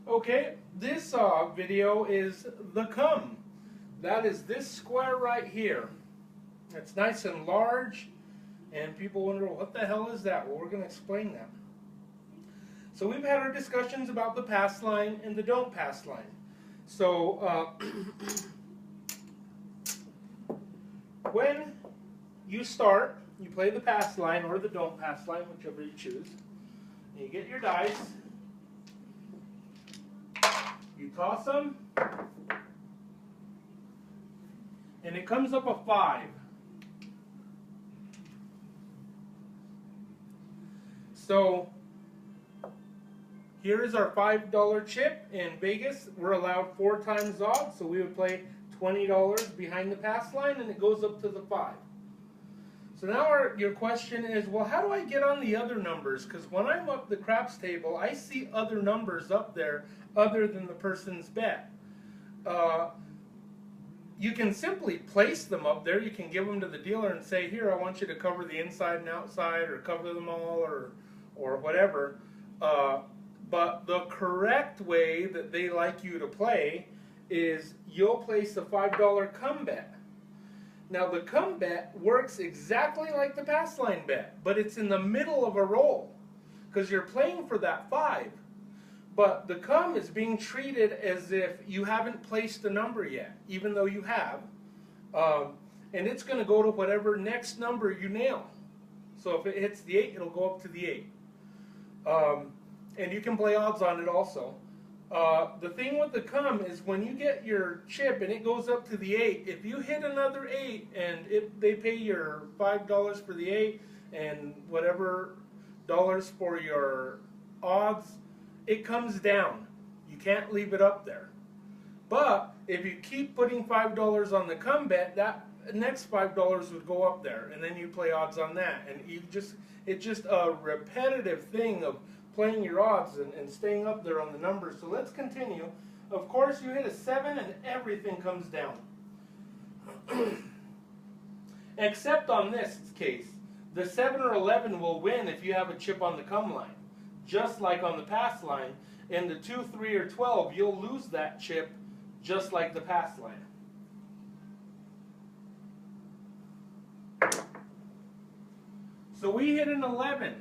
Okay, this video is the come. That is this square right here. It's nice and large, and people wonder, well, what the hell is that? Well, we're going to explain that. So we've had our discussions about the pass line and the don't pass line. So when you start, you play the pass line or the don't pass line, whichever you choose. You get your dice. You toss them, and it comes up a 5. So here is our $5 chip. In Vegas, we're allowed 4 times odds, so we would play $20 behind the pass line, and it goes up to the 5. So now your question is, well, how do I get on the other numbers? Because when I'm up the craps table, I see other numbers up there other than the person's bet. You can simply place them up there. You can give them to the dealer and say, here, I want you to cover the inside and outside, or cover them all, or whatever. But the correct way that they like you to play is you'll place a $5 come bet. Now the come bet works exactly like the pass line bet, but it's in the middle of a roll because you're playing for that 5. But the come is being treated as if you haven't placed a number yet, even though you have. And it's going to go to whatever next number you nail. So if it hits the 8, it'll go up to the 8. And you can play odds on it also. The thing with the come is when you get your chip and it goes up to the 8, if you hit another 8 and they pay your $5 for the 8 and whatever dollars for your odds, it comes down. You can't leave it up there. But if you keep putting $5 on the come bet, that next $5 would go up there, and then you play odds on that. And it's just a repetitive thing of playing your odds and staying up there on the numbers. So let's continue. Of course, you hit a 7 and everything comes down. Except on this case, the 7 or 11 will win if you have a chip on the come line. Just like on the pass line. In the 2, 3, or 12, you'll lose that chip just like the pass line. So we hit an 11.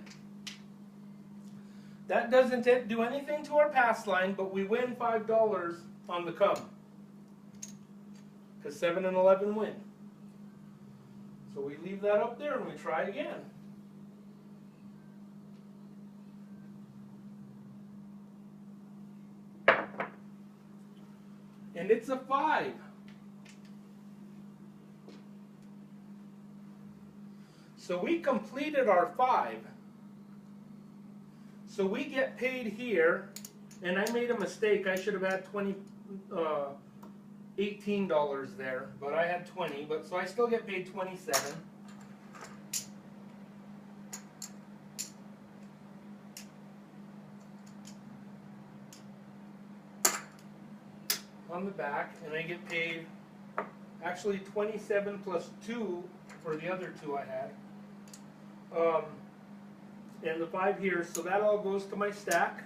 That doesn't do anything to our pass line, but we win $5 on the come. Because 7 and 11 win. So we leave that up there and we try again. And it's a 5. So we completed our 5. So we get paid here, and I made a mistake. I should have had $18 there, but I had 20. So I still get paid 27. On the back, and I get paid actually 27 plus 2 for the other 2 I had. And the 5 here, so that all goes to my stack.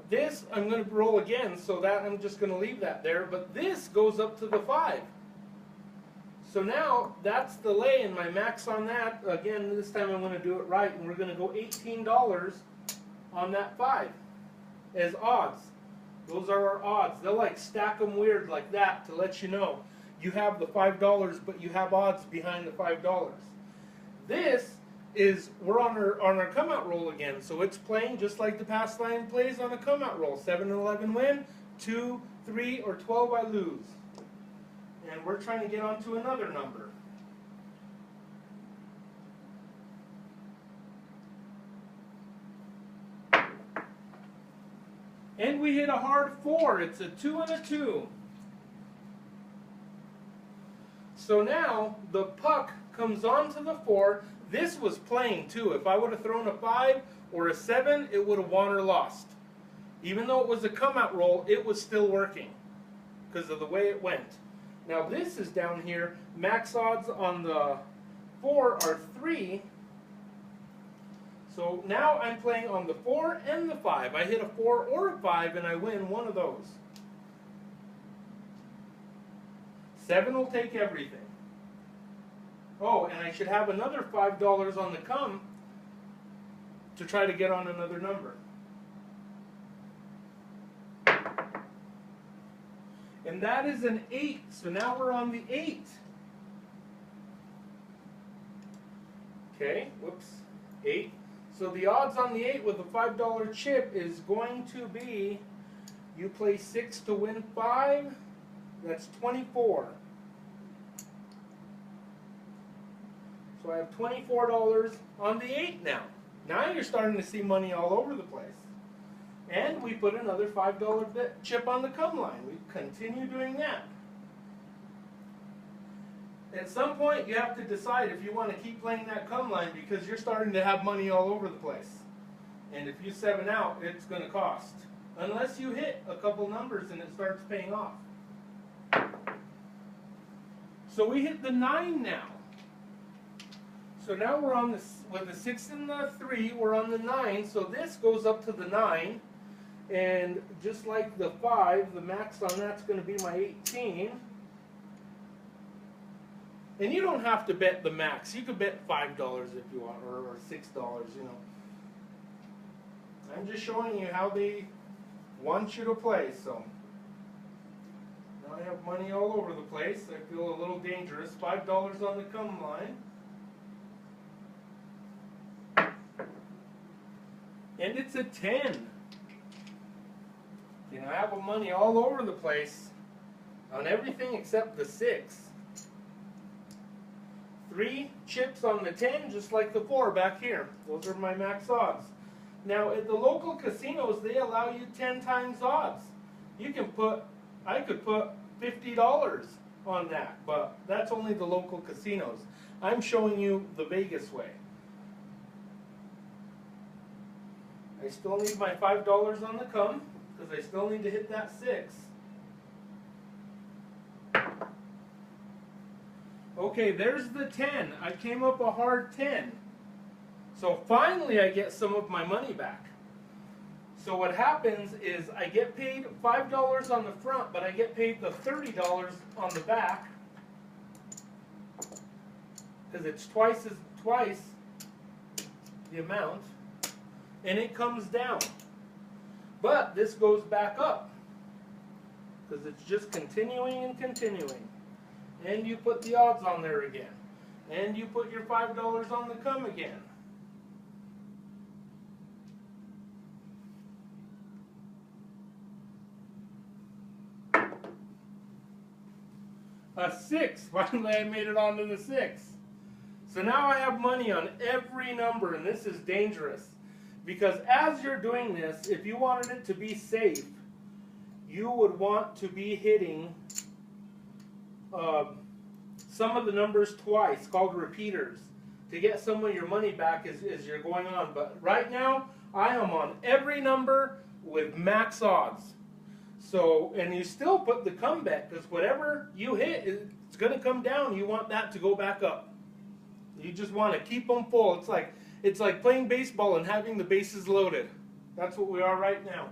This I'm going to roll again, so that I'm just going to leave that there, but this goes up to the 5. So now that's the lay and my max on that. Again, this time I'm going to do it right, and we're going to go $18 on that 5 as odds. Those are our odds. They'll like stack them weird like that to let you know you have the $5, but you have odds behind the $5. This is, we're on our come out roll again, so it's playing just like the pass line plays on a come out roll. 7 and 11 win, 2, 3, or 12 I lose. And we're trying to get onto another number. And we hit a hard 4. It's a 2 and a 2. So now the puck comes onto the 4. This was playing too. If I would have thrown a 5 or a 7, it would have won or lost. Even though it was a come out roll, it was still working because of the way it went. Now this is down here. Max odds on the 4 are 3. So now I'm playing on the 4 and the 5. I hit a 4 or a 5 and I win one of those. 7 will take everything. Oh, and I should have another $5 on the come to try to get on another number. And that is an 8. So now we're on the 8. Okay, whoops, 8. So the odds on the 8 with a $5 chip is going to be, you play 6 to win 5, that's 24. So I have $24 on the 8 now. Now you're starting to see money all over the place. And we put another $5 chip on the come line. We continue doing that. At some point, you have to decide if you want to keep playing that come line because you're starting to have money all over the place. And if you 7 out, it's going to cost. Unless you hit a couple numbers and it starts paying off. So we hit the 9 now. So now we're on this, with the 6 and the 3, we're on the 9. So this goes up to the 9. And just like the 5, the max on that's going to be my 18. And you don't have to bet the max. You could bet $5 if you want, or $6, you know. I'm just showing you how they want you to play, so. Now I have money all over the place. I feel a little dangerous. $5 on the come line. And it's a 10. You know, I have money all over the place on everything except the 6. 3 chips on the 10, just like the 4 back here. Those are my max odds. Now, at the local casinos, they allow you 10 times odds. You can put, I could put $50 on that, but that's only the local casinos. I'm showing you the Vegas way. I still need my $5 on the come, because I still need to hit that 6. Okay, there's the 10. I came up a hard 10. So finally I get some of my money back. So what happens is I get paid $5 on the front, but I get paid the $30 on the back. Because it's twice the amount. And it comes down. But this goes back up. Because it's just continuing and continuing. And you put the odds on there again. And you put your $5 on the come again. A 6. Finally I made it onto the 6. So now I have money on every number, and this is dangerous. Because as you're doing this, if you wanted it to be safe, you would want to be hitting some of the numbers twice, called repeaters, to get some of your money back as you're going on. But right now, I am on every number with max odds. So, and you still put the come bet, because whatever you hit, it's going to come down. You want that to go back up. You just want to keep them full. It's like playing baseball and having the bases loaded. That's what we are right now.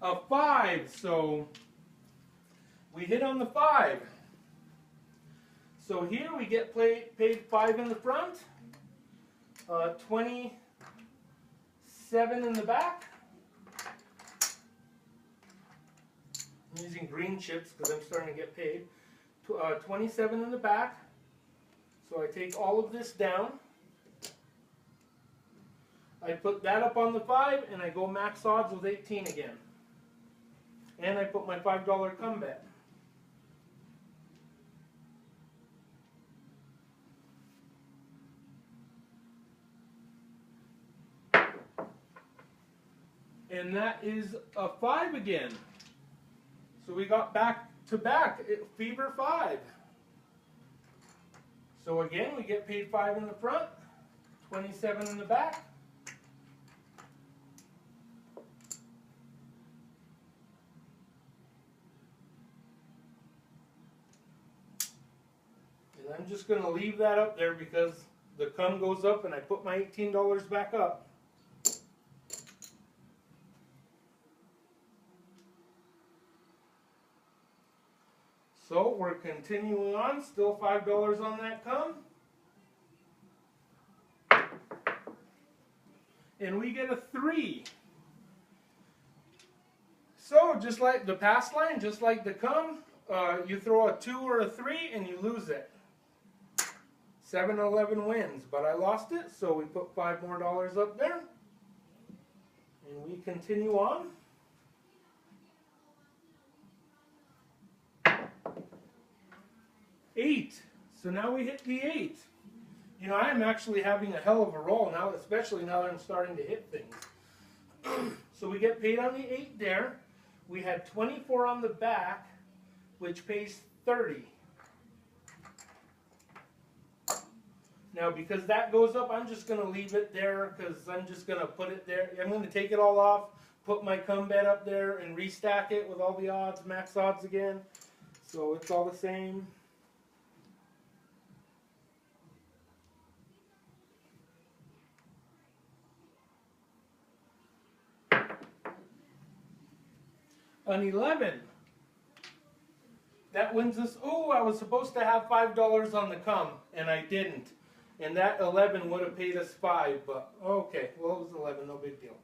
A 5, so we hit on the 5. So here we get paid 5 in the front, 27 in the back. I'm using green chips because I'm starting to get paid. 27 in the back. So I take all of this down. I put that up on the 5 and I go max odds with 18 again. And I put my $5 come bet. And that is a 5 again. So we got back to back, fever 5. So again, we get paid 5 in the front, 27 in the back. And I'm just going to leave that up there because the cum goes up and I put my $18 back up. So we're continuing on, still $5 on that cum. And we get a 3. So just like the pass line, just like the cum, you throw a 2 or a 3 and you lose it. 7-11 wins, but I lost it, so we put $5 more up there. And we continue on. Eight. So now we hit the 8. You know, I am actually having a hell of a roll now, especially now that I'm starting to hit things. So we get paid on the 8 there. We had 24 on the back, which pays 30. Now, because that goes up, I'm just going to leave it there because I'm just going to put it there. I'm going to take it all off, put my cum bet up there, and restack it with all the odds, max odds again. So it's all the same. An 11. That wins us. Oh, I was supposed to have $5 on the cum, and I didn't. And that 11 would have paid us 5, but okay. Well, it was 11, no big deal.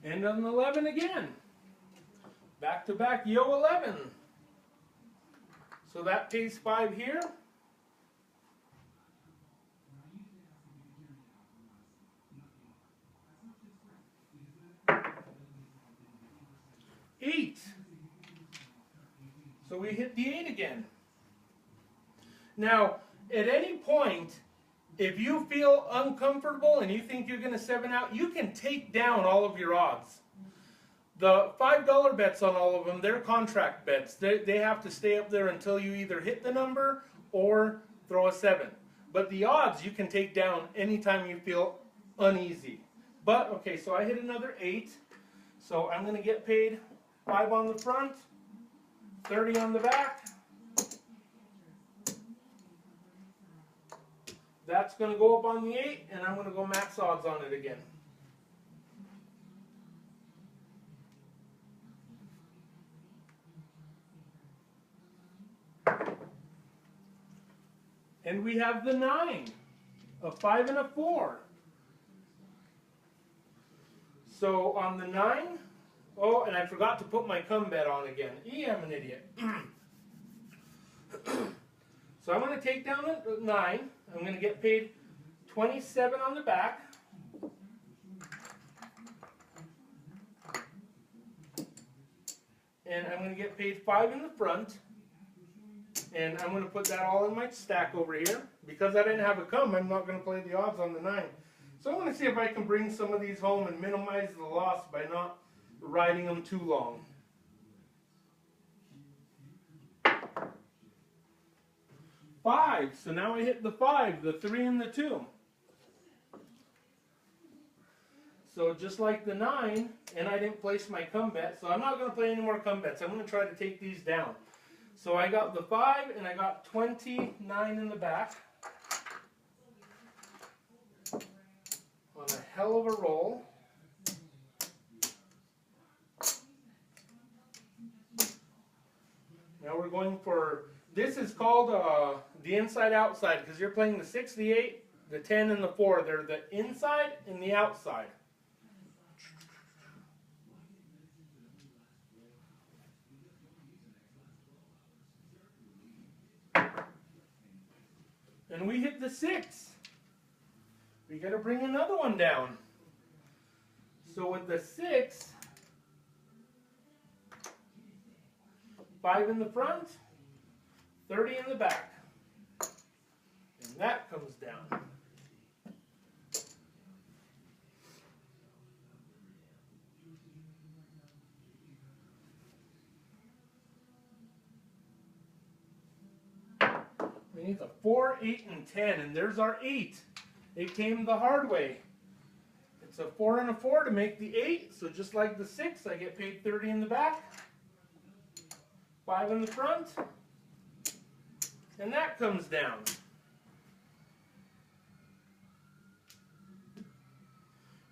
And an 11 again. Back to back, yo 11. So that pays 5 here. Eight. So we hit the 8 again. Now, at any point, if you feel uncomfortable and you think you're going to 7 out, you can take down all of your odds. The $5 bets on all of them, they're contract bets. They have to stay up there until you either hit the number or throw a 7. But the odds you can take down anytime you feel uneasy. But, okay, so I hit another 8. So I'm going to get paid 5 on the front, 30 on the back. That's going to go up on the 8, and I'm going to go max odds on it again. And we have the 9, a 5 and a 4. So on the 9, oh, and I forgot to put my cum bet on again. I'm an idiot. So I'm going to take down the 9. I'm going to get paid 27 on the back. And I'm going to get paid 5 in the front. And I'm going to put that all in my stack over here. Because I didn't have a cum, I'm not going to play the odds on the 9. So I'm going to see if I can bring some of these home and minimize the loss by not riding them too long. Five. So now I hit the 5, the 3 and the 2. So just like the 9, and I didn't place my cum bet, so I'm not going to play any more cum bets. I'm going to try to take these down. So I got the 5 and I got 29 in the back. On a hell of a roll. Now we're going for, this is called the inside-outside, because you're playing the 6, the 8, the 10, and the 4. They're the inside and the outside. And we hit the 6. We got to bring another one down. So with the 6, 5 in the front, 30 in the back. And that comes down. We need the 4, 8, and 10, and there's our 8. It came the hard way. It's a 4 and a 4 to make the 8. So just like the 6, I get paid 30 in the back, 5 in the front, and that comes down.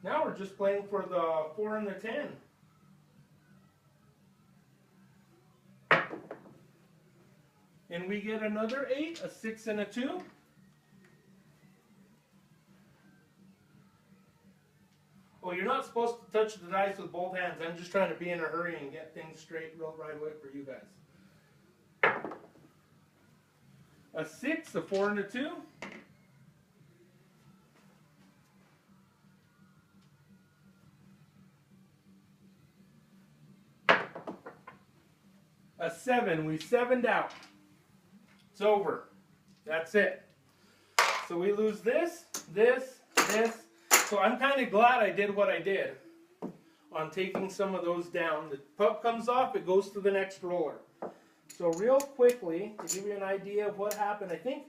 Now we're just playing for the 4 and the 10. And we get another 8, a 6 and a 2. Oh, you're not supposed to touch the dice with both hands. I'm just trying to be in a hurry and get things straight right away for you guys. A 6, a 4 and a 2. A 7, we 7'd out. It's over. That's it. So we lose this, this, this. So I'm kind of glad I did what I did on taking some of those down. The pup comes off, it goes to the next roller. So real quickly, to give you an idea of what happened, I think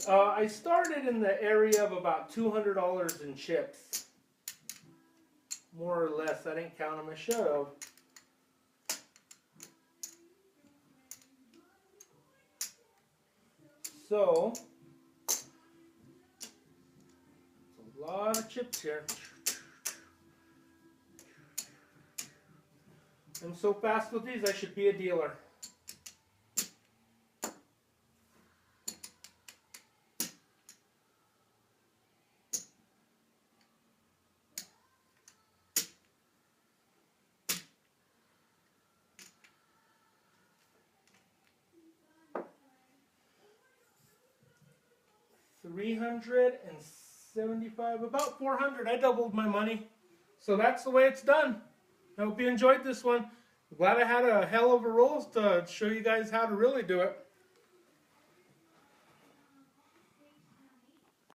I started in the area of about $200 in chips. More or less. I didn't count them. I should have. So, a lot of chips here. I'm so fast with these, I should be a dealer. $375, about $400. I doubled my money. So that's the way it's done. I hope you enjoyed this one. I'm glad I had a hell of a roll to show you guys how to really do it.